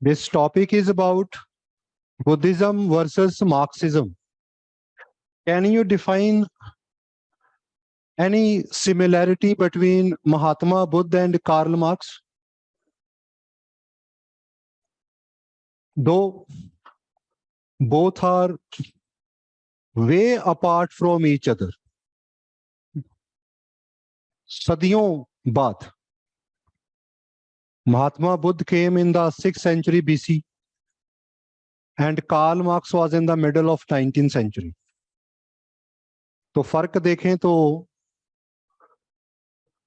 This topic is about Buddhism versus Marxism. Can you define any similarity between Mahatma Buddha and Karl Marx? Though both are way apart from each other. सदियों बाद. Mahatma Buddha came in the 6th century BC and Karl Marx was in the middle of 19th century. तो फर्क देखें तो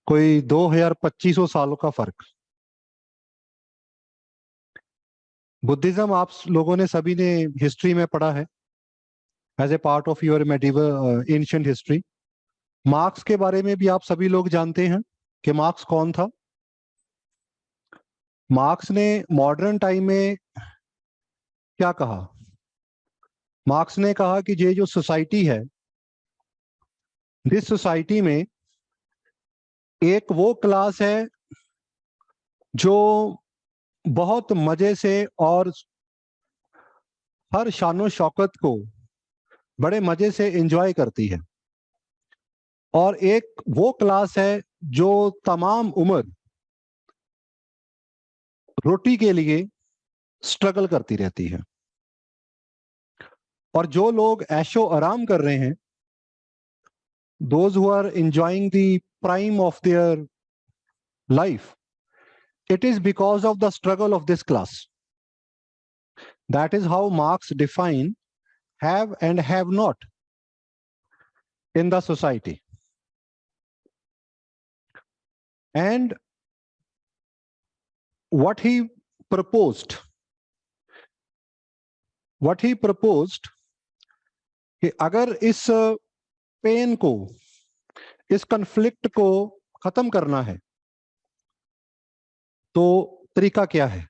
कोई 2200 सालों का फर्क. बुद्धिज्म आप लोगों ने सभी ने हिस्ट्री में पढ़ा है as a part of your medieval ancient history. Marx के बारे में भी आप सभी लोग जानते हैं कि मार्क्स कौन था. मार्क्स ने मॉडर्न टाइम में क्या कहा? मार्क्स ने कहा कि ये जो सोसाइटी है, दिस सोसाइटी में एक वो क्लास है जो बहुत मजे से और हर शानो शौकत को बड़े मजे से एंजॉय करती है, और एक वो क्लास है जो तमाम उम्र रोटी के लिए स्ट्रगल करती रहती है. और जो लोग ऐशो आराम कर रहे हैं, those who are enjoying the prime of their life, it is because of the struggle of this class. That is how Marx defined have and have not in the society. And what he proposed कि अगर इस pen को, इस conflict को खत्म करना है तो तरीका क्या है?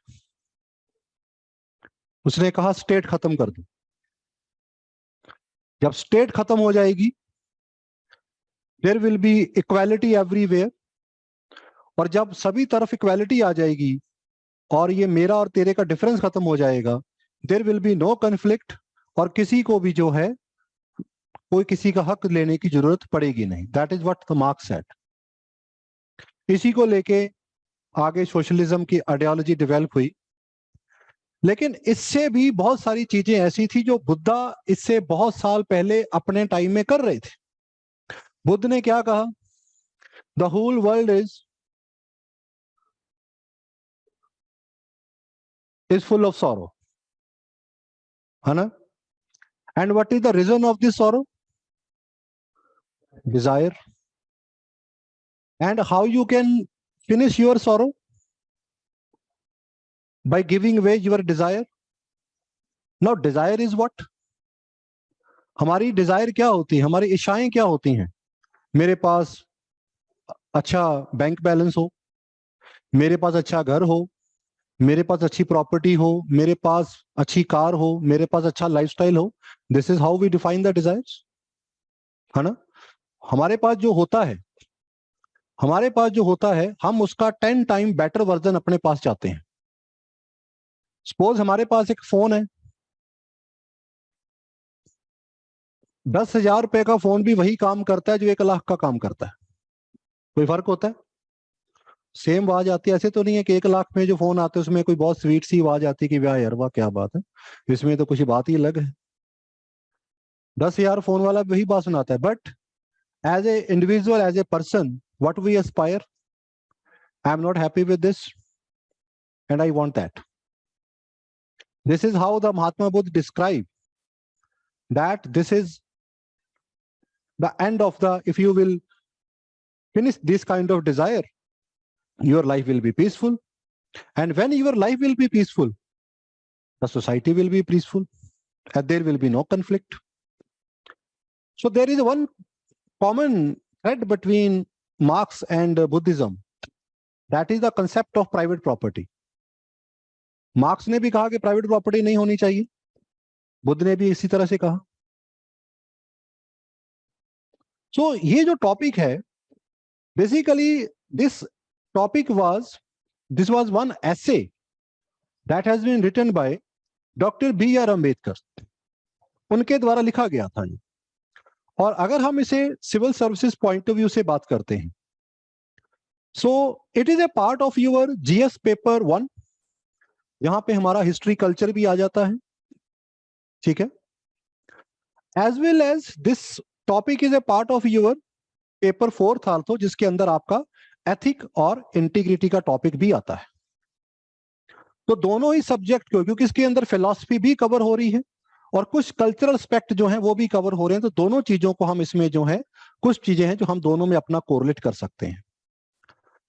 उसने कहा स्टेट खत्म कर दो. जब स्टेट खत्म हो जाएगी, there will be equality everywhere. और जब सभी तरफ इक्वालिटी आ जाएगी और ये मेरा और तेरे का डिफरेंस खत्म हो जाएगा, there will be no conflict, और किसी को भी जो है कोई किसी का हक लेने की जरूरत पड़ेगी नहीं. That is what the marks said. इसी को लेके आगे सोशलिज्म की आइडियोलॉजी डेवलप हुई. लेकिन इससे भी बहुत सारी चीजें ऐसी थी जो बुद्धा इससे बहुत साल पहले अपने टाइम में कर रहे थे. बुद्ध ने क्या कहा? The whole world is full of sorrow, है ना? And what is the reason of this sorrow? Desire. And how you can finish your sorrow? By giving way your desire. Now desire is what? हमारी Dzire क्या होती है? हमारी इच्छाएं क्या होती हैं? मेरे पास अच्छा बैंक बैलेंस हो, मेरे पास अच्छा घर हो, मेरे पास अच्छी प्रॉपर्टी हो, मेरे पास अच्छी कार हो, मेरे पास अच्छा लाइफस्टाइल हो. This is how we define the desires, है ना? हमारे पास जो होता है हम उसका 10 टाइम बेटर वर्जन अपने पास चाहते हैं. सपोज हमारे पास एक फोन है, 10,000 रुपए का फोन भी वही काम करता है जो 1 लाख का काम करता है. कोई फर्क होता है? सेम आवाज आती है. ऐसे तो नहीं है कि 1 लाख में जो फोन आते हैं उसमें कोई बहुत स्वीट सी आवाज आती है कि वाह यार वाह क्या बात है, इसमें तो कुछ बात ही अलग है. 10,000 फोन वाला वही बात सुनाता है. But as a individual, as a person, what we aspire, I am not happy with this and I want that. This is how the Mahatma Buddha described that this is the end of the, if you will finish this kind of desire, your life will be peaceful, and when your life will be peaceful, the society will be peaceful and there will be no conflict. So there is one common thread between Marx and Buddhism. That is the concept of private property. Marks ने भी कहा कि private property नहीं होनी चाहिए, बुद्ध ने भी इसी तरह से कहा. सो ये जो टॉपिक है, basically this was one essay that has been written by doctor B R Ambedkar, उनके द्वारा लिखा गया था ये। और अगर हम इसे civil services point of view से बात करते हैं, so it is a part of your GS paper 1, यहां पे हमारा हिस्ट्री कल्चर भी आ जाता है, ठीक है। As well as this topic is a part of your paper 4th also, जिसके अंदर आपका एथिक और इंटीग्रिटी का टॉपिक भी आता है। तो दोनों ही सब्जेक्ट को, क्योंकि इसके अंदर फिलॉसफी भी कवर हो रही है और कुछ कल्चरल एस्पेक्ट जो हैं वो भी कवर हो रहे हैं, तो दोनों चीजों को हम इसमें जो है, कुछ चीजें हैं जो हम दोनों में अपना कोरिलेट कर सकते हैं।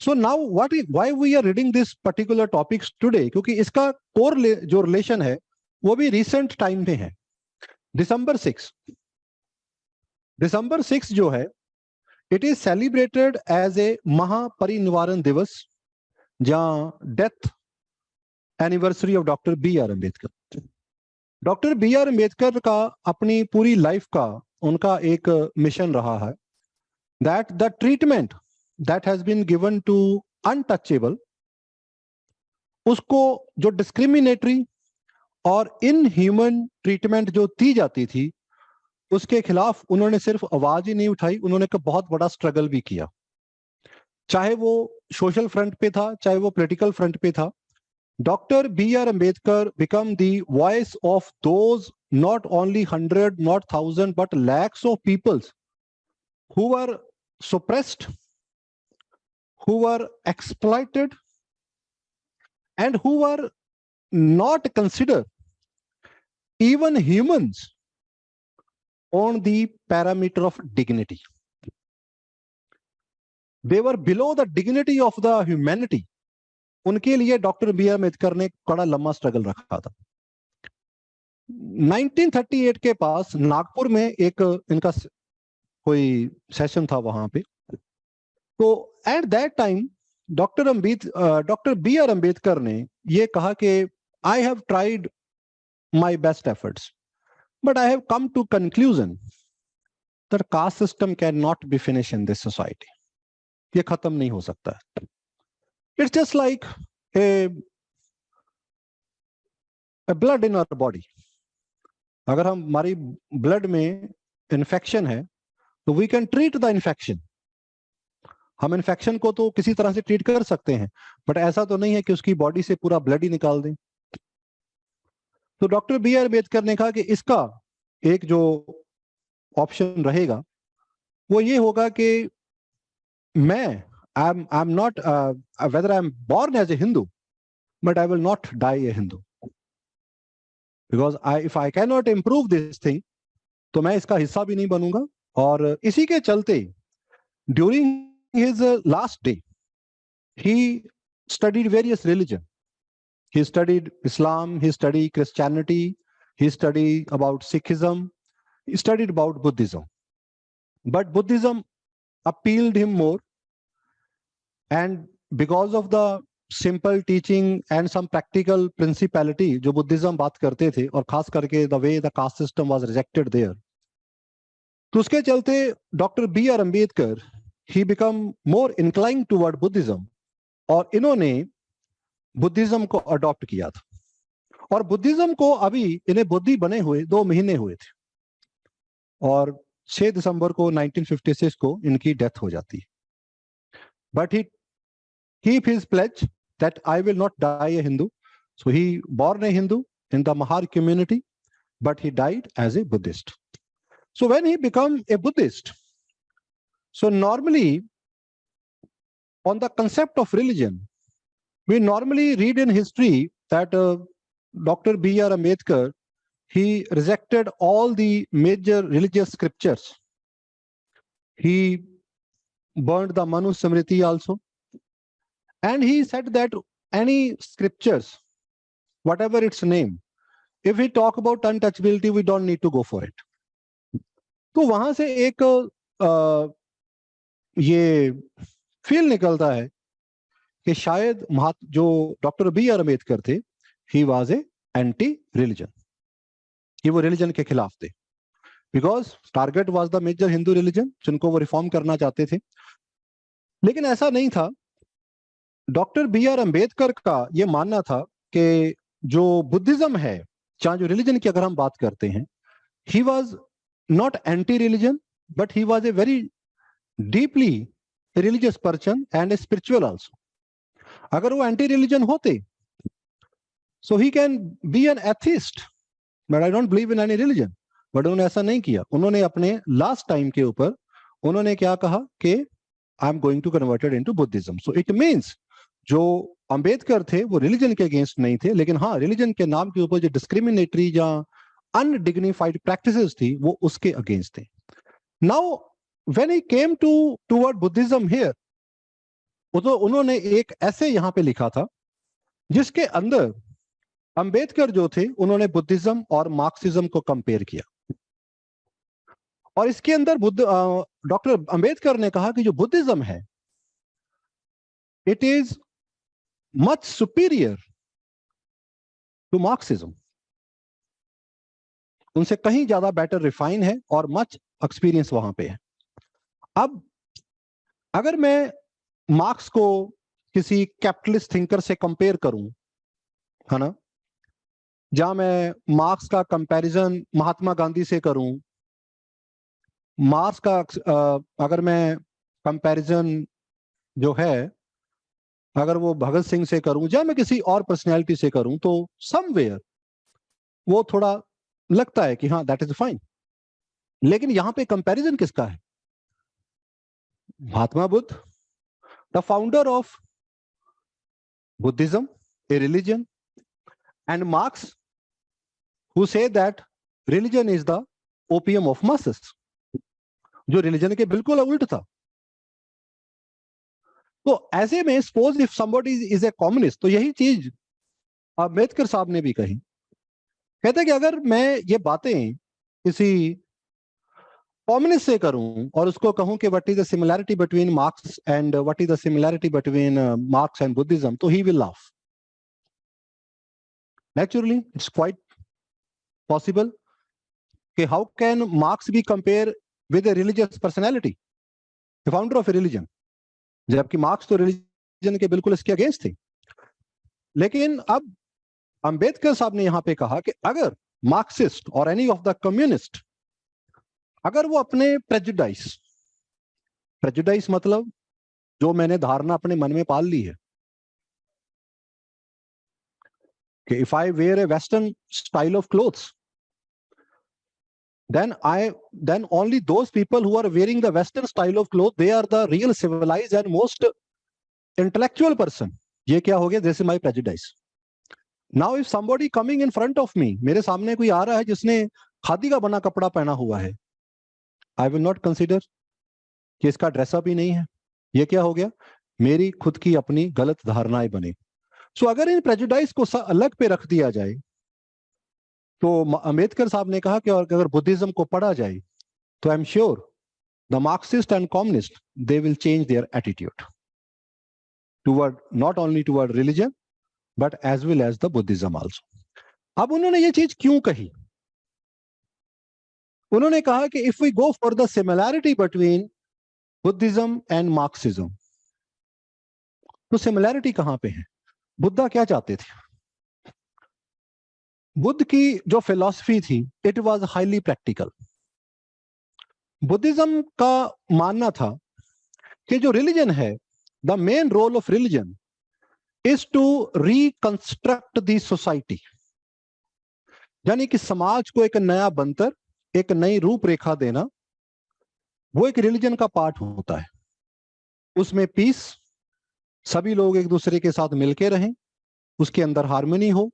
So now why we are reading this particular topics today, क्योंकि इसका कोर जो रिलेशन है वो भी रिसेंट टाइम में है। December 6 जो है, it is celebrated as a Mahaparinirvan Diwas, जहां death anniversary of doctor B R Ambedkar. Doctor B R Ambedkar का अपनी पूरी लाइफ का उनका एक मिशन रहा है, that the treatment that has been given to untouchable, उसको जो डिस्क्रिमिनेटरी और इनह्यूमन ट्रीटमेंट जो दी जाती थी, उसके खिलाफ उन्होंने सिर्फ आवाज ही नहीं उठाई, उन्होंने बहुत बड़ा स्ट्रगल भी किया। चाहे वो सोशल फ्रंट पे था, चाहे वो पॉलिटिकल फ्रंट पे था। Doctor B R Ambedkar become the voice of those not only 100, not 1,000, but lakhs of peoples who were suppressed, who were exploited, and who were not considered even humans on the parameter of dignity. They were below the dignity of the humanity. उनके लिए doctor B R Ambedkar ने बड़ा लंबा struggle रखा था। 1938 के पास नागपुर में एक इनका कोई सेशन था वहां पे। तो at that time doctor B R Ambedkar ने ये कहा कि I have tried my best efforts, but I have come to conclusion that caste system can not be finish in this society. ये खत्म नहीं हो सकता। It's just like a blood in our body. अगर हमारी ब्लड में infection है तो we can treat the infection. हम इन्फेक्शन को तो किसी तरह से ट्रीट कर सकते हैं, बट ऐसा तो नहीं है कि उसकी बॉडी से पूरा ब्लड ही निकाल दें। तो डॉक्टर बी आर अम्बेडकर ने कहा कि इसका एक जो ऑप्शन रहेगा वो ये होगा कि मैं I am not whether I am born as a Hindu, but I will not die a Hindu, because if I can not improve this thing, तो मैं इसका हिस्सा भी नहीं बनूंगा। और इसी के चलते during his last day, he studied various religion. He studied Islam, he studied Christianity, he studied about Sikhism, he studied about Buddhism. But Buddhism appealed him more, and because of the simple teaching and some practical principality जो Buddhism बात करते थे, और खास करके the way the caste system was rejected there, तो उसके चलते doctor B R Ambedkar he become more inclined toward Buddhism, और इन्होंने बुद्धिज्म को अडॉप्ट किया था। और बुद्धिज्म को अभी इन्हें बुद्धि बने हुए 2 महीने हुए थे, और 6 दिसंबर को 1956 को इनकी डेथ हो जाती है। But he keep his pledge that I will not die a Hindu. So he born a Hindu in the Mahar community, but he died as a Buddhist. So when he become a Buddhist, so normally, on the concept of religion, we normally read in history that Dr. B. R. Ambedkar, he rejected all the major religious scriptures. He burned the Manu Smriti also. And he said that any scriptures, whatever its name, if we talk about untouchability, we don't need to go for it. तो वहां से एक ये feel निकलता है कि शायद जो डॉक्टर बी आर अम्बेडकर थे, he was a anti religion, कि वो रिलीजन के खिलाफ थे, because target was the major Hindu religion जिनको वो रिफॉर्म करना चाहते थे। लेकिन ऐसा नहीं था। डॉक्टर बी आर अम्बेडकर का ये मानना था कि जो बुद्धिज्म है, चाहे जो रिलीजन की अगर हम बात करते हैं, he was not anti religion, but he was a very deeply religious person and a spiritual also. अगर वो एंटी रिलीजन होते, so he can be an atheist, but I don't believe in any religion. But उन्होंने ऐसा नहीं किया. उन्होंने अपने last time के ऊपर उन्होंने क्या कहा कि I am going to converted into Buddhism. So it means जो अंबेडकर थे वो रिलीजन के अगेंस्ट नहीं थे, लेकिन हाँ, रिलीजन के नाम के ऊपर जो डिस्क्रिमिनेटरी या अनडिग्निफाइड प्रैक्टिसेस थी वो उसके अगेंस्ट थे. Now when he came toward Buddhism here, तो उन्होंने एक ऐसे यहां पे लिखा था जिसके अंदर अंबेडकर जो थे उन्होंने बुद्धिज्म और मार्क्सिज्म को कंपेयर किया. और इसके अंदर डॉक्टर अंबेडकर ने कहा कि जो बुद्धिज्म है, it is much superior to Marxism. उनसे कहीं ज्यादा बेटर रिफाइन है और मच एक्सपीरियंस वहां पे है. अब अगर मैं मार्क्स को किसी कैपिटलिस्ट थिंकर से कंपेयर करूं, है ना, जहां मैं मार्क्स का कंपैरिजन महात्मा गांधी से करूं, मार्क्स का अगर मैं कंपैरिजन जो है अगर वो भगत सिंह से करूं या मैं किसी और पर्सनैलिटी से करूं, तो समवेयर वो थोड़ा लगता है कि हाँ, दैट इज फाइन. लेकिन यहां पे कंपैरिजन किसका है? Mahatma Buddha, the founder of Buddhism, a religion, and Marx who say that religion is the opium of masses, जो रिलीजन के बिल्कुल उल्ट था. तो ऐसे में suppose if somebody is a communist, तो यही चीज अम्बेडकर साहब ने भी कही. कहते हैं कि अगर मैं ये बातें किसी कम्युनिस्ट से करूं और उसको कहूं कि what is the similarity between Marx and what is the similarity between Marx and Buddhism, तो he will laugh. Naturally it's quite possible कि how can Marx be compare with a religious personality, the founder of a religion, जबकि Marx तो religion के बिल्कुल इसके against थे. लेकिन अब अंबेडकर साहब ने यहां पे कहा कि अगर मार्क्सिस्ट और एनी ऑफ द कम्युनिस्ट, अगर वो अपने प्रेजुडाइस मतलब जो मैंने धारणा अपने मन में पाल ली है कि if I wear a western style of clothes, then only those people who are wearing the western style of clothes, they are the real civilized and most intellectual person. ये क्या हो गया? This is my prejudice. Now if somebody coming in front of me, मेरे सामने कोई आ रहा है जिसने खादी का बना कपड़ा पहना हुआ है, I will not consider कि इसका ड्रेसअप ही नहीं है. ये क्या हो गया? मेरी खुद की अपनी गलत धारणाएं बने. सो अगर इन प्रेजुडाइस को अलग पे रख दिया जाए, तो अंबेडकर साहब ने कहा कि और अगर बुद्धिज्म को पढ़ा जाए, तो I am sure the Marxist and communist, they will change their attitude toward, not only toward religion but as well as the Buddhism also. अब उन्होंने ये चीज क्यों कही? उन्होंने कहा कि if we go for the similarity between Buddhism and Marxism, तो सिमिलैरिटी कहां पे है? बुद्धा क्या चाहते थे? बुद्ध की जो फिलॉसफी थी, it was highly practical. Buddhism का मानना था कि जो रिलीजन है, the main role of religion is to reconstruct the society, यानी कि समाज को एक नया बनतर, एक नई रूपरेखा देना, वो एक रिलीजन का पार्ट होता है. उसमें पीस, सभी लोग एक दूसरे के साथ मिलके रहें, उसके अंदर हार्मनी हो,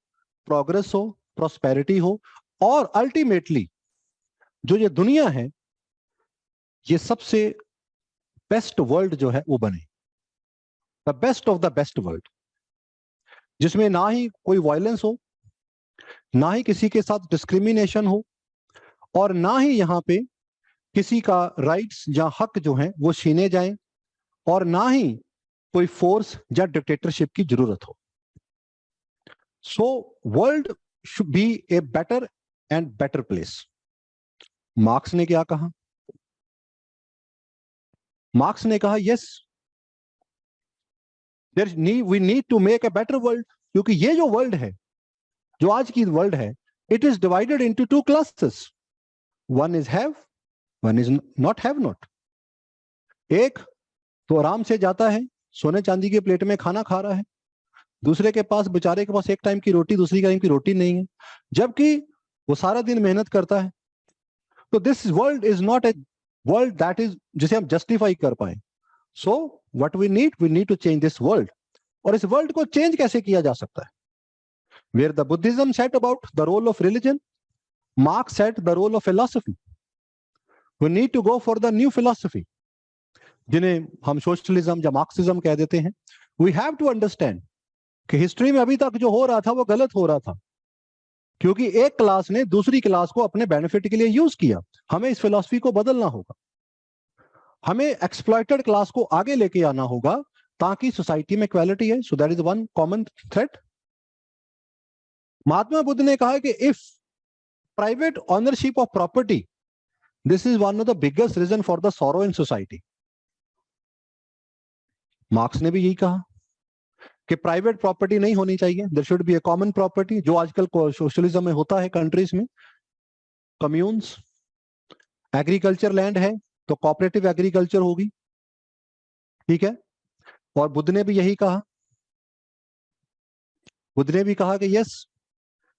प्रोग्रेस हो, प्रॉस्पेरिटी हो, और अल्टीमेटली जो ये दुनिया है, ये सबसे बेस्ट वर्ल्ड जो है वो बने, the best of the best world, जिसमें ना ही कोई वायलेंस हो, ना ही किसी के साथ डिस्क्रिमिनेशन हो, और ना ही यहां पे किसी का राइट्स या हक जो है वो छीने जाएं, और ना ही कोई फोर्स या डिक्टेटरशिप की जरूरत हो. So world should be a better and better place. Marx ने क्या कहा? मार्क्स ने कहा yes, we need to make a better world, क्योंकि ये जो वर्ल्ड है जो आज की वर्ल्ड है, it is divided into two classes, one is have, one is not have not. एक तो आराम से जाता है, सोने चांदी के प्लेट में खाना खा रहा है, दूसरे के पास, बेचारे के पास एक टाइम की रोटी, दूसरी टाइम की रोटी नहीं है, जबकि वो सारा दिन मेहनत करता है। तो this world is not a world that is, जिसे हम जस्टिफाई कर पाए। So what we need to change this world. और इस वर्ल्ड को चेंज कैसे किया जा सकता है? Where the Buddhism set about the role of religion, Marx set the role of philosophy. We need to go for the new philosophy, जिन्हें हम सोशलिज्म या मार्क्सिज्म कह देते हैं। वी हैव टू अंडरस्टैंड कि हिस्ट्री में अभी तक जो हो रहा था वो गलत हो रहा था, क्योंकि एक क्लास ने दूसरी क्लास को अपने बेनिफिट के लिए यूज किया। हमें इस फिलॉसफी को बदलना होगा, हमें एक्सप्लॉइटेड क्लास को आगे लेके आना होगा ताकि सोसाइटी में इक्वालिटी है। So that is one common threat. Mahatma Buddha ने कहा कि if private ownership of property, this is one of the biggest reason for the sorrow in society. Marx ने भी यही कहा कि प्राइवेट प्रॉपर्टी नहीं होनी चाहिए, there should be a common property, जो आजकल सोशलिज्म में होता है कंट्रीज में, कम्यून्स। एग्रीकल्चर लैंड है तो कोऑपरेटिव एग्रीकल्चर होगी, ठीक है। और बुद्ध ने भी यही कहा, बुद्ध ने भी कहा कि yes,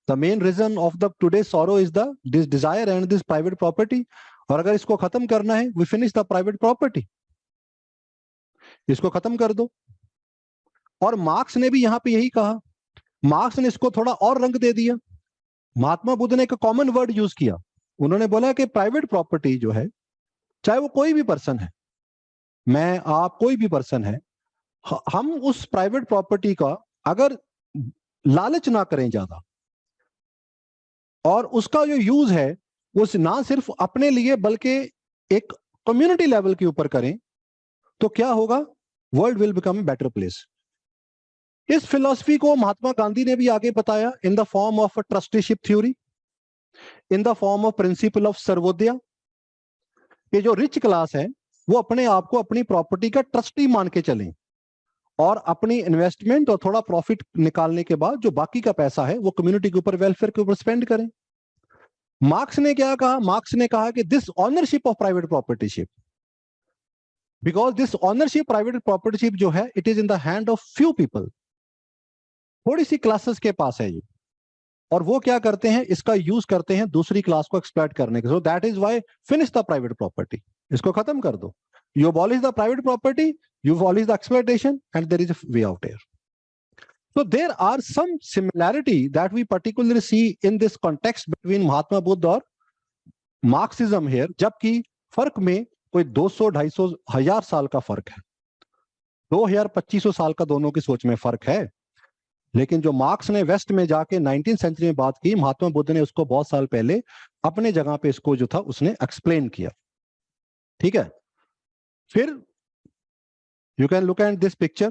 the main reason of the today sorrow is the this desire and this private property. और अगर इसको खत्म करना है, we finish the private property, इसको खत्म कर दो। और मार्क्स ने भी यहां पे यही कहा, मार्क्स ने इसको थोड़ा और रंग दे दिया। महात्मा बुद्ध ने एक कॉमन वर्ड यूज किया, उन्होंने बोला कि प्राइवेट प्रॉपर्टी जो है, चाहे वो कोई भी पर्सन है, मैं, आप, कोई भी पर्सन है, हम उस प्राइवेट प्रॉपर्टी का अगर लालच ना करें ज्यादा, और उसका जो यूज है वो ना सिर्फ अपने लिए बल्कि एक कम्युनिटी लेवल के ऊपर करें, तो क्या होगा? World will become a better place. इस फिलॉसफी को महात्मा गांधी ने भी आगे बताया in the form of a trusteeship theory, in the form of principle of Sarvodaya. ये जो रिच क्लास है वो अपने आप को अपनी प्रॉपर्टी का ट्रस्टी मान के चलें, और अपनी इन्वेस्टमेंट और थोड़ा प्रॉफिट निकालने के बाद जो बाकी का पैसा है वो कम्युनिटी के ऊपर, वेलफेयर के ऊपर स्पेंड करें। मार्क्स ने क्या कहा? मार्क्स ने कहा कि this ownership of private प्रॉपर्टीशिप, because this ownership private प्रॉपर्टीशिप जो है, it is in the hand of few people, थोड़ी सी क्लासेस के पास है ये, और वो क्या करते हैं, इसका यूज करते हैं दूसरी क्लास को एक्सप्लॉइट करने के। सो that is why finish the private property, इसको खत्म कर दो। You abolish the private property, you abolish the exploitation, and there is a way out here. So there are some similarity that we particularly see in this context between Mahatma Buddha और Marxism here, जबकि फर्क में कोई 200, 250, 1000 साल का फर्क है, 2000-2500 साल का दोनों की सोच में फर्क है। लेकिन जो मार्क्स ने वेस्ट में जाके 19th सेंचुरी में बात की, महात्मा बुद्ध ने उसको बहुत साल पहले अपने जगह पे इसको जो था उसने एक्सप्लेन किया, ठीक है। फिर you can look at this picture,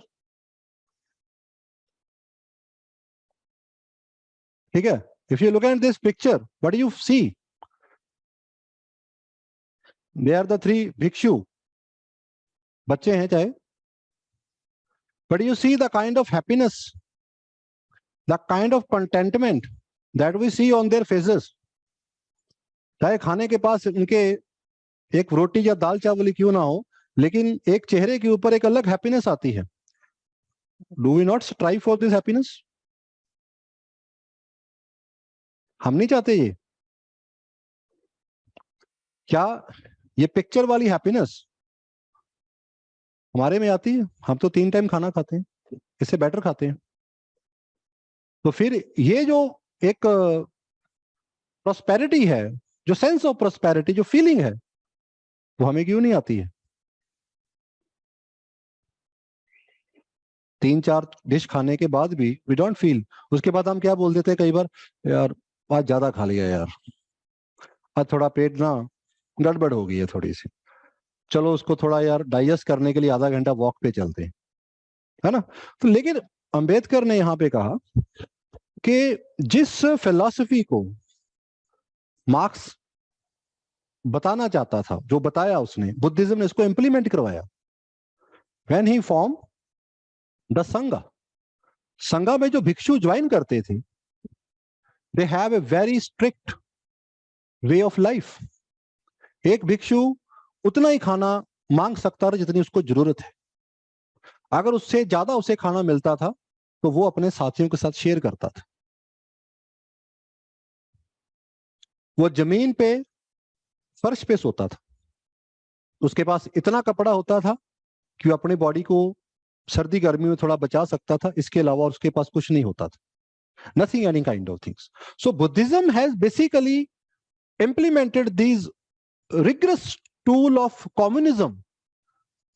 ठीक है। if you look at this picture, what do you see? they are the three bhikshu, बच्चे हैं चाहे, but you see the kind of happiness, the kind of contentment that we see on their faces. चाहे खाने के पास उनके एक रोटी या दाल चावल ही क्यों ना हो, लेकिन एक चेहरे के ऊपर एक अलग हैप्पीनेस आती है। Do we not strive for this happiness? हम नहीं चाहते ये? क्या ये पिक्चर वाली हैप्पीनेस हमारे में आती है? हम तो 3 टाइम खाना खाते हैं, इससे बेटर खाते हैं। तो फिर ये जो एक प्रॉस्पेरिटी है, जो सेंस ऑफ प्रॉस्पेरिटी, जो फीलिंग है, वो हमें क्यों नहीं आती है? 3-4 डिश खाने के बाद भी वी डोंट फील। उसके बाद हम क्या बोल देते हैं कई बार, यार आज ज्यादा खा लिया यार, आज थोड़ा पेट ना गड़बड़ हो गई है थोड़ी सी, चलो उसको थोड़ा यार डाइजेस्ट करने के लिए आधा घंटा वॉक पे चलते हैं, है ना। तो लेकिन अंबेडकर ने यहाँ पे कहा कि जिस फिलॉसफी को मार्क्स बताना चाहता था, जो बताया उसने, बुद्धिज्म ने इसको इंप्लीमेंट करवाया। व्हेन ही फॉर्म द संघा, संघा में जो भिक्षु ज्वाइन करते थे, they have a very strict way of life. एक भिक्षु उतना ही खाना मांग सकता था जितनी उसको जरूरत है। अगर उससे ज्यादा उसे खाना मिलता था तो वो अपने साथियों के साथ शेयर करता था। वो जमीन पे, फर्श पे सोता था। उसके पास इतना कपड़ा होता था कि वो अपनी बॉडी को सर्दी गर्मी में थोड़ा बचा सकता था, इसके अलावा उसके पास कुछ नहीं होता था। Nothing any kind of things. So Buddhism has basically implemented these regress tool of communism,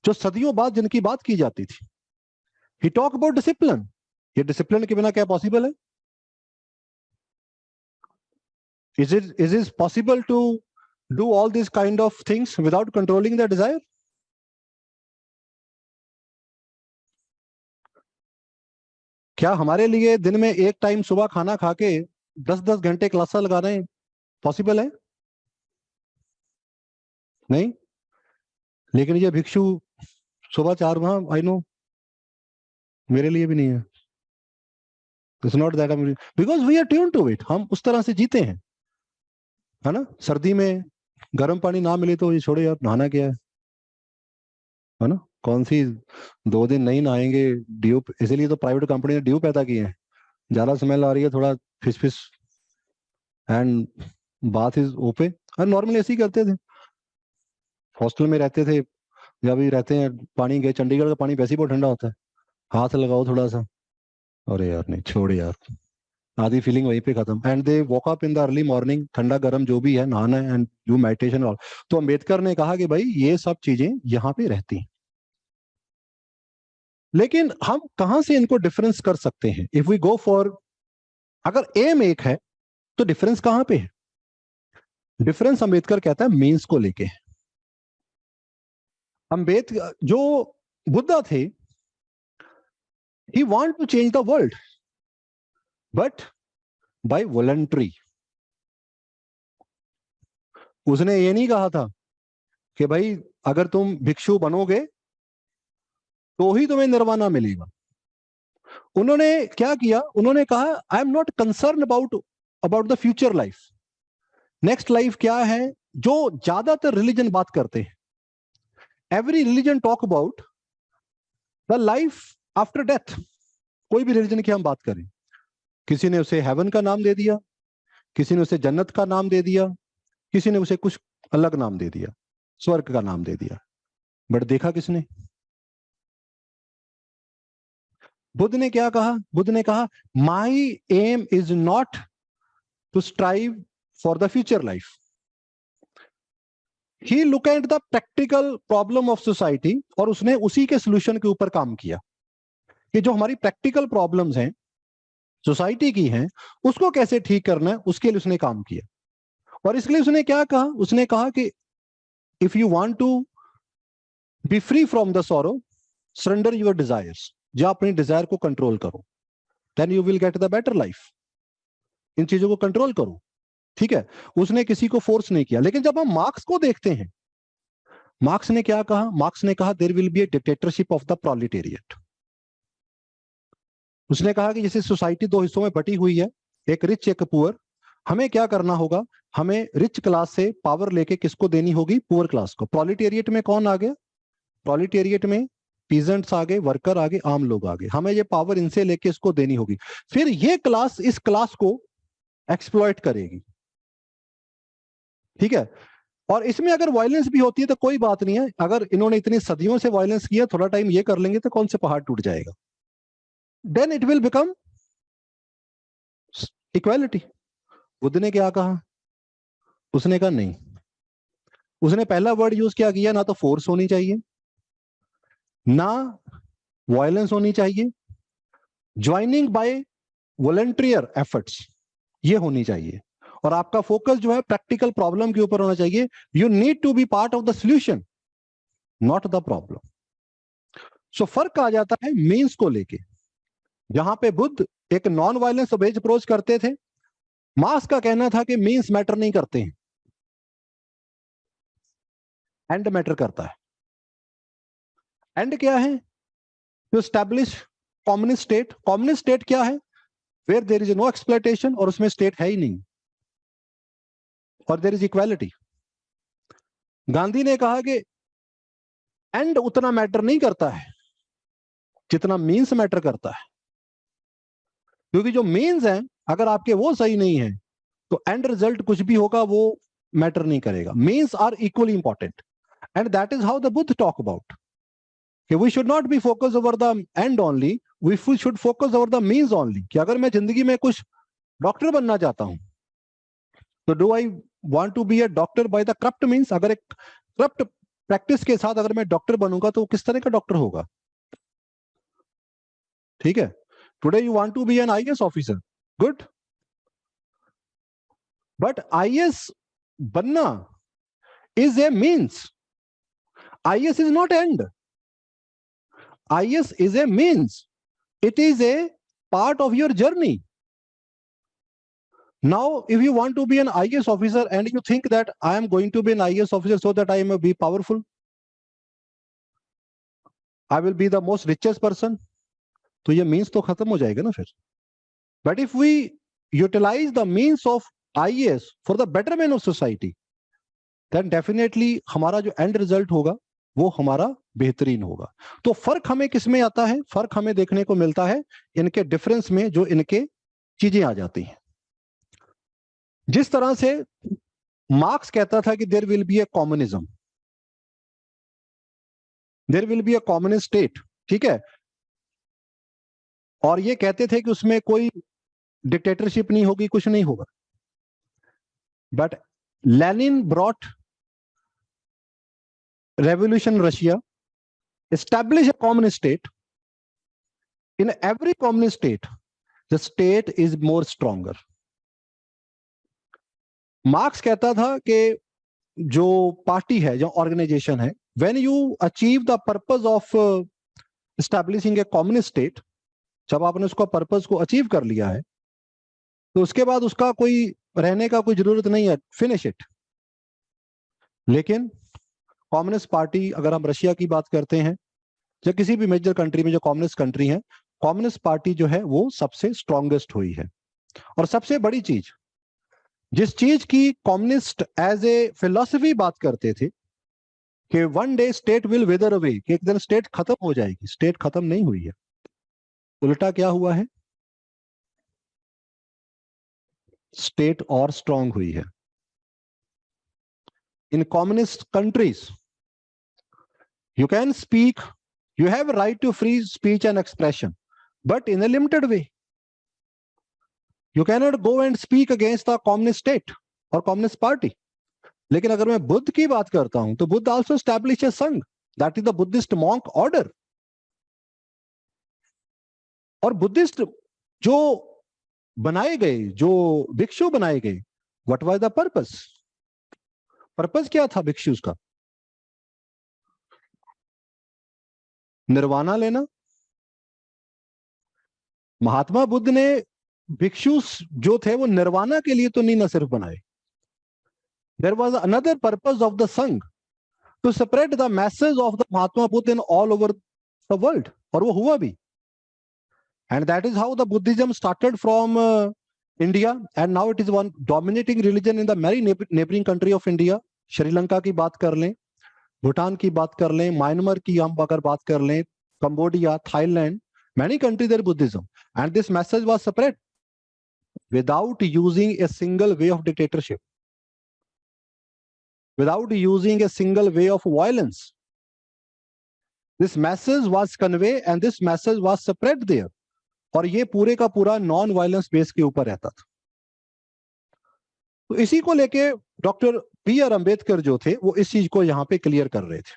जो सदियों बाद जिनकी बात की जाती थी। He talk about discipline. ये डिसिप्लिन के बिना क्या पॉसिबल है? Is it possible to do all these kind of things without controlling the desire? क्या हमारे लिए दिन में एक टाइम सुबह खाना खा के 10-10 घंटे क्लास लगाना पॉसिबल है? नहीं। लेकिन ये भिक्षु सुबह 4, वहां आई नो मेरे लिए भी नहीं है। It's not that because we are tune to it. हम उस तरह से जीते हैं, है ना। सर्दी में गर्म पानी ना मिले तो ये छोड़ो यार, नहाना क्या है ना। कौन सी 2 दिन नहीं नहाएंगे, ड्यू। इसीलिए तो प्राइवेट कंपनी ने ड्यू पैदा किए हैं। ज्यादा स्मेल आ रही है, थोड़ा फिस फिस एंड बाथ इज ओपन। और नॉर्मली ऐसे ही करते थे, हॉस्टल में रहते थे जब भी रहते हैं। पानी गए, चंडीगढ़ का पानी वैसे ही बहुत ठंडा होता है, हाथ लगाओ थोड़ा सा, अरे यार नहीं, छोड़ यार, आधी फीलिंग वहीं पे खत्म। And they walk up in the early morning, ठंडा गर्म जो भी है नहाना है एंड डू मेडिटेशन ऑल। तो अम्बेडकर ने कहा कि भाई ये सब चीजें यहाँ पे रहती हैं, लेकिन हम कहां से इनको डिफरेंस कर सकते हैं? इफ वी गो फॉर, अगर एम एक है तो डिफरेंस कहां पे है? डिफरेंस अंबेडकर कहता है मीन्स को लेके। अंबेडकर जो बुद्धा थे, he want to change the world but by voluntary. उसने ये नहीं कहा था कि भाई अगर तुम भिक्षु बनोगे तो ही तुम्हें निर्वाणा मिलेगा। उन्होंने क्या किया? उन्होंने कहा आई am not concern about about the future life. Next life क्या है, जो ज्यादातर रिलीजन बात करते हैं। Every religion talk about the life after death. कोई भी रिलीजन की हम बात करें, किसी ने उसे हेवन का नाम दे दिया, किसी ने उसे जन्नत का नाम दे दिया, किसी ने उसे कुछ अलग नाम दे दिया, स्वर्ग का नाम दे दिया। बट देखा किसने? बुद्ध ने क्या कहा? बुद्ध ने कहा my aim is not to strive for the future life. He look at the practical problem of society, और उसने उसी के सोल्यूशन के ऊपर काम किया कि जो हमारी प्रैक्टिकल प्रॉब्लम्स हैं, सोसाइटी की हैं, उसको कैसे ठीक करना है, उसके लिए उसने काम किया। और इसलिए उसने क्या कहा? उसने कहा कि if you want to be free from the sorrow, surrender your desires. जो अपनी डिजायर को कंट्रोल करो, then you will get the better life. इन चीजों को कंट्रोल करो, ठीक है। उसने किसी को फोर्स नहीं किया। लेकिन जब हम मार्क्स को देखते हैं, मार्क्स ने क्या कहा? मार्क्स ने कहा there will be a dictatorship of the proletariat. उसने कहा कि जैसे सोसाइटी 2 हिस्सों में बटी हुई है, एक रिच एक पुअर, हमें क्या करना होगा? हमें रिच क्लास से पावर लेके किसको देनी होगी? पुअर क्लास को। प्रोलेटेरिएट में कौन आ गया? प्रोलेटेरिएट में पीजेंट्स आ गए, वर्कर आ गए, आम लोग आ गए। हमें ये पावर इनसे लेके इसको देनी होगी, फिर ये क्लास इस क्लास को एक्सप्लॉइट करेगी, ठीक है। और इसमें अगर वायलेंस भी होती है तो कोई बात नहीं है। अगर इन्होंने इतनी सदियों से वायलेंस किया, थोड़ा टाइम ये कर लेंगे तो कौन से पहाड़ टूट जाएगा? Then it will become equality. Buddha ने क्या कहा? उसने कहा नहीं। उसने पहला वर्ड यूज क्या किया? ना तो फोर्स होनी चाहिए, ना वायलेंस होनी चाहिए, ज्वाइनिंग बाय वॉलंटियर एफर्ट्स ये होनी चाहिए। और आपका फोकस जो है प्रैक्टिकल प्रॉब्लम के ऊपर होना चाहिए। You need to be part of the solution, not the problem. So फर्क आ जाता है मीन्स को लेके। जहां पे बुद्ध एक नॉन वायलेंस बेस्ड अप्रोच करते थे, मार्क्स का कहना था कि मीन्स मैटर नहीं करते हैं, एंड मैटर करता है। एंड क्या है? To establish communist state. Communist state क्या है? Where there is no exploitation, और उसमें स्टेट है ही नहीं, और देयर इज इक्वालिटी। गांधी ने कहा कि एंड उतना मैटर नहीं करता है जितना मीन्स मैटर करता है, क्योंकि जो मीन्स हैं अगर आपके वो सही नहीं है तो एंड रिजल्ट कुछ भी होगा वो मैटर नहीं करेगा। Means are equally important, and that is how the Buddha talk about कि we should not be focus over the end only, we should focus over the means only. कि अगर मैं जिंदगी में कुछ डॉक्टर बनना चाहता हूं तो do I want to be a doctor by the corrupt means? अगर एक करप्ट प्रैक्टिस के साथ अगर मैं डॉक्टर बनूंगा तो किस तरह का डॉक्टर होगा? ठीक है, today you want to be an IAS officer, good, but IAS बनना is a means. IS is not end. IS is a means. It is a part of your journey. Now, if you want to be an IS officer and you think that I am going to be an IS officer so that I may be powerful, I will be the most richest person, तो ये means तो खत्म हो जाएगा ना फिर। But if we utilize the means of IS for the betterment of society, then definitely हमारा जो end result होगा वो हमारा बेहतरीन होगा। तो फर्क हमें किसमें आता है? फर्क हमें देखने को मिलता है इनके डिफरेंस में, जो इनके चीजें आ जाती हैं। जिस तरह से मार्क्स कहता था कि there will be a communism, there will be a communist state, ठीक है, और ये कहते थे कि उसमें कोई डिक्टेटरशिप नहीं होगी, कुछ नहीं होगा। But Lenin brought revolution Russia, establish a communist state. In every communist state the state is more stronger. Marks कहता था कि जो पार्टी है, जो ऑर्गेनाइजेशन है, when you achieve the purpose of establishing A communist state, जब आपने उसका पर्पस को अचीव कर लिया है तो उसके बाद उसका कोई रहने का कोई जरूरत नहीं है, फिनिश इट। लेकिन कम्युनिस्ट पार्टी, अगर हम रशिया की बात करते हैं या किसी भी मेजर कंट्री में जो कम्युनिस्ट कंट्री है, कम्युनिस्ट पार्टी जो है वो सबसे स्ट्रॉन्गेस्ट हुई है। और सबसे बड़ी चीज, जिस चीज की कम्युनिस्ट एज ए फिलॉसफी बात करते थे कि one day state will विदर away, कि एक दिन स्टेट खत्म हो जाएगी, स्टेट खत्म नहीं हुई है। उल्टा क्या हुआ है? स्टेट और स्ट्रांग हुई है। In communist countries you can speak, you have a right to free speech and expression, but in a limited way. You cannot go and speak against the communist state or communist party. लेकिन अगर मैं बुद्ध की बात करता हूं तो Buddha also established a संघ, that is the Buddhist monk order. और बुद्धिस्ट जो बनाए गए, जो भिक्षु बनाए गए, what was the purpose? Purpose क्या था भिक्षुस का? निर्वाणा लेना। महात्मा बुद्ध ने भिक्षु जो थे वो निर्वाणा के लिए तो नहीं ना सिर्फ बनाए, there was another purpose of the sangha, to spread the message of the Mahatma Buddha in all over the world. और वो हुआ भी, and that is how the Buddhism started from India, and now it is one dominating religion in the merry neighbouring country of India. Sri Lanka की बात कर लें, भूटान की बात कर लें, म्यांमार की हम अगर बात कर लें, Cambodia, Thailand, many countries there Buddhism, and this message was spread without using a single way of dictatorship, without using a single way of violence. This message was conveyed and this message was spread there, और ये पूरे का पूरा non violence base के ऊपर रहता था। तो इसी को लेके डॉक्टर बी आर अंबेडकर जो थे वो इस चीज को यहां पे क्लियर कर रहे थे।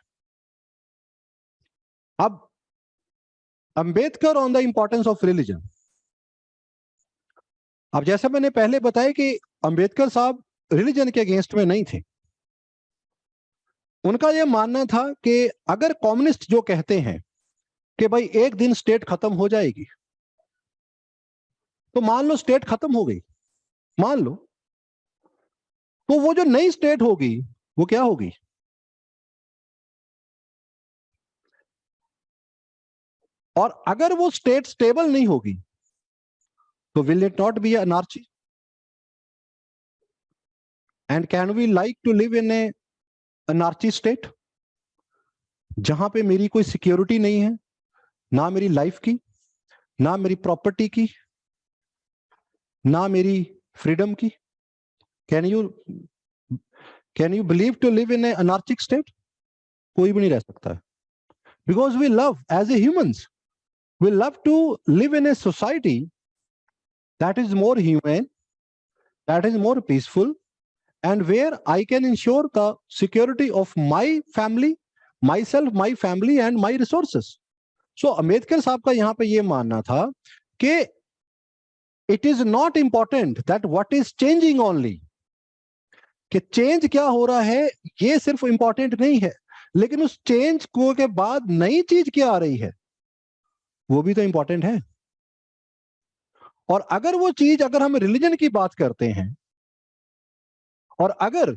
अब Ambedkar on the importance of religion. अब जैसे मैंने पहले बताया कि अंबेडकर साहब रिलीजन के अगेंस्ट में नहीं थे। उनका यह मानना था कि अगर कम्युनिस्ट जो कहते हैं कि भाई एक दिन स्टेट खत्म हो जाएगी, तो मान लो स्टेट खत्म हो गई, मान लो, तो वो जो नई स्टेट होगी वो क्या होगी? और अगर वो स्टेट स्टेबल नहीं होगी So will it not be anarchy? And can we like to live in a anarchy state? जहां पे मेरी कोई सिक्योरिटी नहीं है, ना मेरी लाइफ की, ना मेरी प्रॉपर्टी की, ना मेरी फ्रीडम की. Can you believe to live in a anarchic state? कोई भी नहीं रह सकता है. Because we love as a humans, we love to live in a society that is more human, that is more peaceful, and where I can ensure the security of my family, myself, my family and my resources. So Ambedkar साहब का यहाँ पे ये मानना था कि it is not important that what is changing only, कि change क्या हो रहा है ये सिर्फ इंपॉर्टेंट नहीं है, लेकिन उस चेंज को के बाद नई चीज क्या आ रही है वो भी तो इंपॉर्टेंट है. और अगर वो चीज, अगर हम रिलीजन की बात करते हैं, और अगर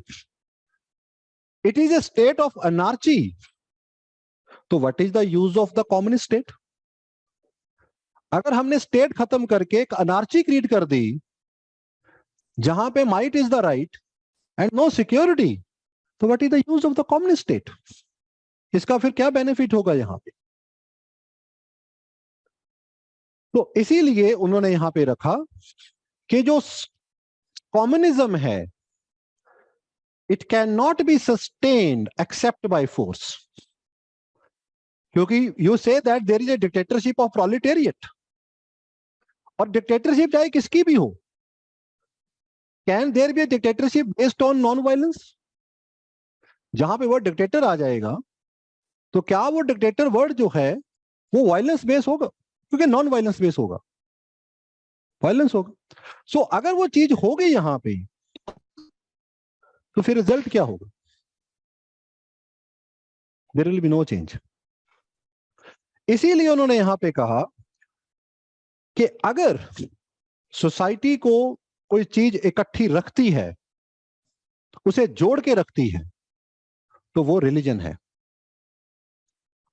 it is a state of anarchy, तो what is the use of the common state? अगर हमने स्टेट खत्म करके एक अनार्ची क्रिएट कर दी जहां पे might is the right and no security, तो what is the use of the common state? इसका फिर क्या बेनिफिट होगा यहां पे? तो इसीलिए उन्होंने यहां पे रखा कि जो कॉम्युनिज्म है, it cannot be sustained except by force. क्योंकि you say that there is a dictatorship of proletariat, और डिक्टेटरशिप चाहे किसकी भी हो. Can there be a dictatorship based on non-violence? जहां पे वर्ड डिक्टेटर आ जाएगा तो क्या वो डिक्टेटर वर्ड जो है वो वायलेंस बेस होगा? क्योंकि नॉन वायलेंस बेस होगा, वायलेंस होगा. सो अगर वो चीज हो गई यहां पे, तो फिर रिजल्ट क्या होगा? There will be no change. इसीलिए उन्होंने यहां पे कहा कि अगर सोसाइटी को कोई चीज इकट्ठी रखती है, उसे जोड़ के रखती है, तो वो रिलीजन है.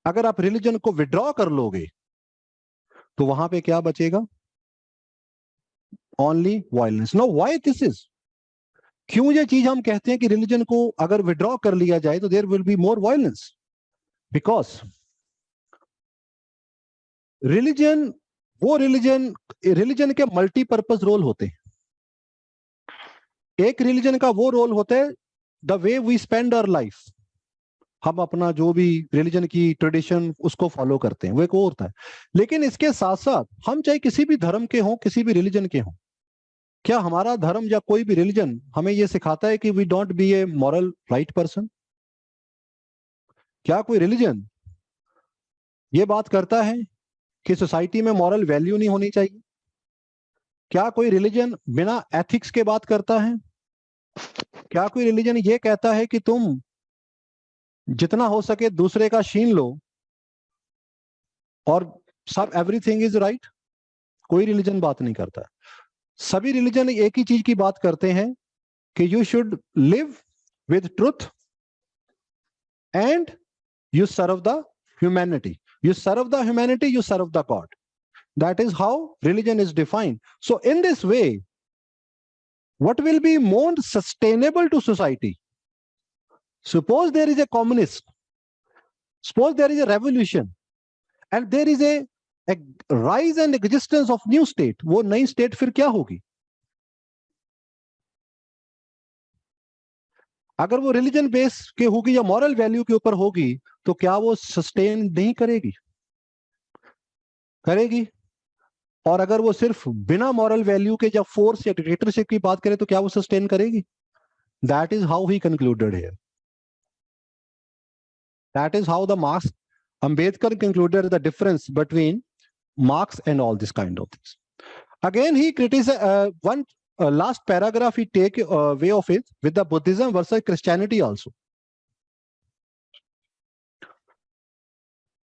अगर आप रिलीजन को विड्रॉ कर लोगे तो वहां पे क्या बचेगा? Only violence. No, why this is? क्यों ये चीज हम कहते हैं कि रिलीजन को अगर विड्रॉ कर लिया जाए तो there will be more violence? Because religion, वो रिलीजन के मल्टीपर्पज रोल होते हैं. एक रिलीजन का वो रोल होता है the way we spend our life, हम अपना जो भी रिलीजन की ट्रेडिशन उसको फॉलो करते हैं, वो एक वो होता है. लेकिन इसके साथ साथ हम चाहे किसी भी धर्म के हों, किसी भी रिलीजन के हों, क्या हमारा धर्म या कोई भी रिलीजन हमें यह सिखाता है कि we don't be a moral right person? क्या कोई रिलीजन ये बात करता है कि सोसाइटी में मॉरल वैल्यू नहीं होनी चाहिए? क्या कोई रिलीजन बिना एथिक्स के बात करता है? क्या कोई रिलीजन ये कहता है कि तुम जितना हो सके दूसरे का छीन लो और सब एवरीथिंग इज राइट? कोई रिलीजन बात नहीं करता. सभी रिलीजन एक ही चीज की बात करते हैं कि you should live with truth and you serve the humanity. You serve the humanity, you serve the God. That is how religion is defined. So in this way, what will be more sustainable to society? Suppose there is a communist, suppose there is a revolution, and there is a rise and existence of new state. वो नई state फिर क्या होगी? अगर वो religion base के होगी या मॉरल वैल्यू के ऊपर होगी, तो क्या वो सस्टेन नहीं करेगी? करेगी. और अगर वो सिर्फ बिना मॉरल वैल्यू के या फोर्स या डिक्टेटरशिप की बात करे तो क्या वो सस्टेन करेगी? That is how he concluded here. That is how the Marx, Ambedkar concluded the difference between Marx and all this kind of things. Again he criticise one last paragraph he take way of it with the Buddhism versus Christianity also.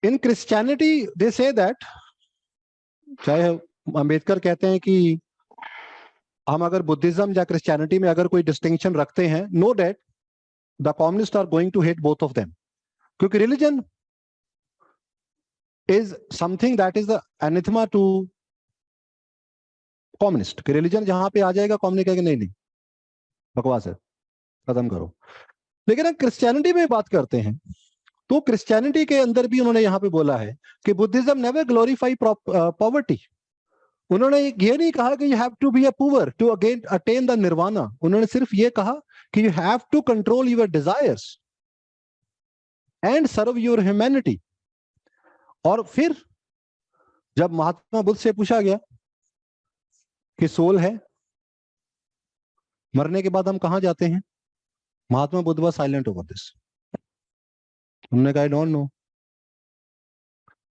In Christianity they say that, चाहे अंबेडकर कहते हैं कि हम अगर Buddhism या Christianity में अगर कोई डिस्टिंक्शन रखते हैं, no that the communist are going to hate both of them, क्योंकि religion is something that is the anathema to communist कि रिलीजन जहां पे आ जाएगा कम्युनिस्ट कहेगा नहीं नहीं बकवास है, खत्म करो। लेकिन अगर क्रिश्चियनिटी में बात करते हैं तो क्रिश्चियनिटी के अंदर भी उन्होंने यहां पे बोला है कि बुद्धिज्म नेवर ग्लोरीफाई पॉवर्टी। उन्होंने ये नहीं कहा कि you have to be a poor to again attain the nirvana. उन्होंने सिर्फ ये कहा कि you have to control your desires and serve your humanity. और फिर जब महात्मा बुद्ध से पूछा गया कि सोल है, मरने के बाद हम कहां जाते हैं, Mahatma Buddha was silent over this. उन्होंने कहा आई डोंट नो।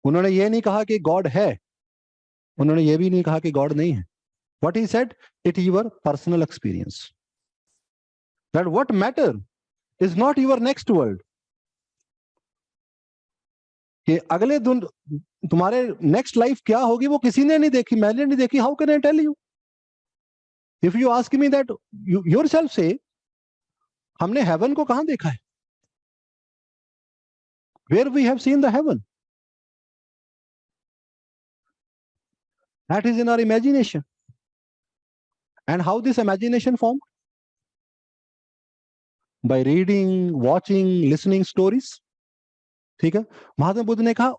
उन्होंने ये नहीं कहा कि गॉड है, उन्होंने ये भी नहीं कहा कि गॉड नहीं है। What he said, it your personal experience, that what matter is not your next world, कि अगले दिन तुम्हारे नेक्स्ट लाइफ क्या होगी वो किसी ने नहीं देखी, मैंने नहीं देखी। How can I tell you? If you ask me that, yourself से हमने हेवन को कहां देखा है? Where we have seen the heaven? That is in our imagination. And how this imagination form? By reading, watching, listening stories. ठीक है, महात्मा बुद्ध ने कहा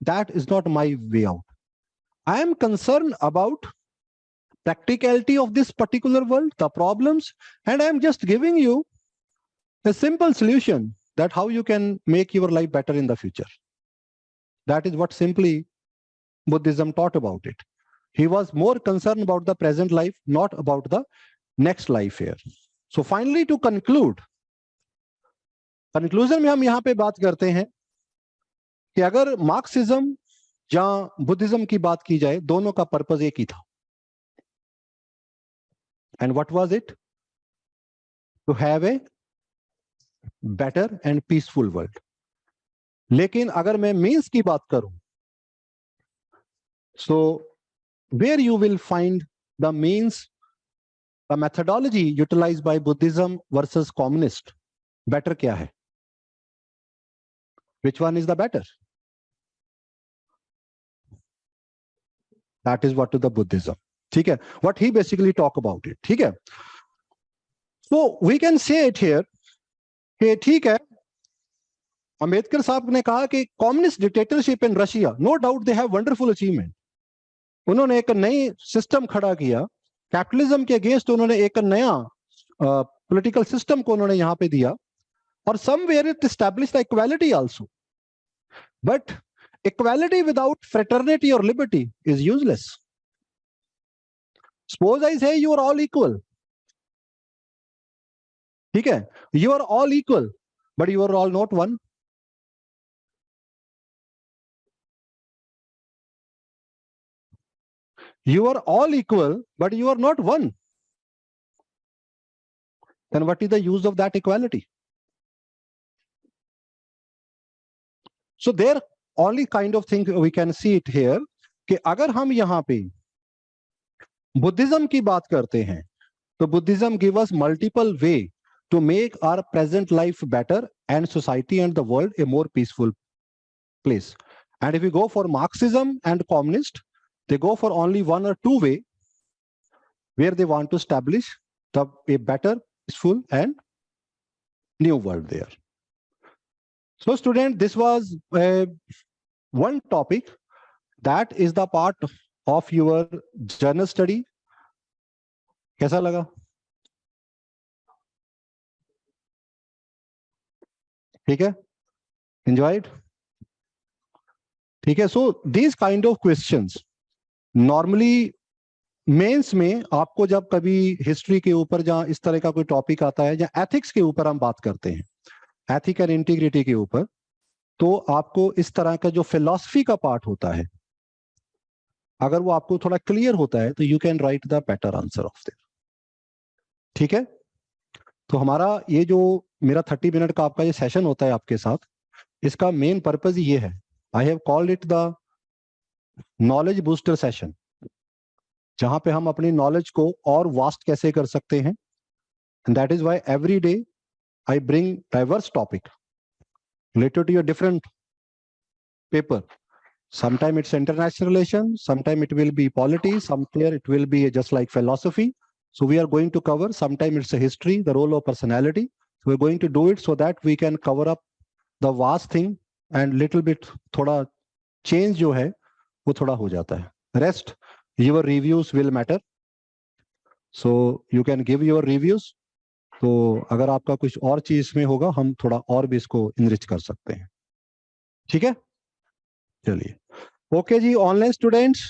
that is not my way out. I am concern about practicality of this particular world, the problems, and I am just giving you a simple solution that how you can make your life better in the future. That is what simply Buddhism taught about it. He was more concerned about the present life, not about the next life here. So finally, to conclude, conclusion में हम यहाँ पे बात करते हैं कि अगर Marxism या बुद्धिज्म की बात की जाए, दोनों का पर्पज एक ही था। And what was it? To have a better and peaceful world. लेकिन अगर मैं means की बात करूं, so where you will find the means, the methodology utilized by Buddhism versus communist, better क्या है? Which one is the better? That is what is the Buddhism. ठीक है, what he basically talk about it. ठीक है, so we can say it here कि ठीक है, अंबेडकर साहब ने कहा कि communist dictatorship in Russia, no doubt they have wonderful achievement. उन्होंने एक नई सिस्टम खड़ा किया कैपिटलिज्म के अगेंस्ट, उन्होंने एक नया पॉलिटिकल सिस्टम को उन्होंने यहां पे दिया, और somewhere it established equality also, but equality without fraternity और liberty is useless. Suppose I say you are all equal. ठीक है, you are all equal, but you are all not one. You are all equal, but you are not one. Then what is the use of that equality? So there only kind of thing we can see it here कि अगर हम यहाँ पे Buddhism की बात करते हैं तो Buddhism give us multiple way to make our present life better and society and the world a more peaceful place. And if you go for Marxism and communist, they go for only one or two way where they want to establish a better, peaceful and new world there. So student, this was one topic that is the part of your journal study. कैसा लगा? ठीक है? Enjoyed? ठीक है. So these kind of questions normally mains में आपको जब कभी हिस्ट्री के ऊपर जहां इस तरह का कोई टॉपिक आता है या एथिक्स के ऊपर हम बात करते हैं, एथिक एंड इंटीग्रिटी के ऊपर, तो आपको इस तरह का जो फिलॉसफी का पार्ट होता है, अगर वो आपको थोड़ा क्लियर होता है तो you can write the better answer of their. ठीक है. तो हमारा ये जो मेरा 30 मिनट का आपका ये सेशन होता है आपके साथ, इसका मेन पर्पज ये है, I have called it the knowledge booster session, जहां पे हम अपनी नॉलेज को और वास्ट कैसे कर सकते हैं. And that is why every day I bring diverse topic related to your different paper, Sometime it's international relations, sometime it will be polity, somewhere it will be just like philosophy. So we are going to cover, sometime it's a history, the role of personality. So we're going to do it so that we can cover up the vast thing and little bit थोड़ा change जो है वो थोड़ा हो जाता है. Rest, your reviews will matter. So you can give your reviews. तो अगर आपका कुछ और चीज में होगा हम थोड़ा और भी इसको इनरिच कर सकते हैं. ठीक है, चलिए. ओके जी, ऑनलाइन स्टूडेंट्स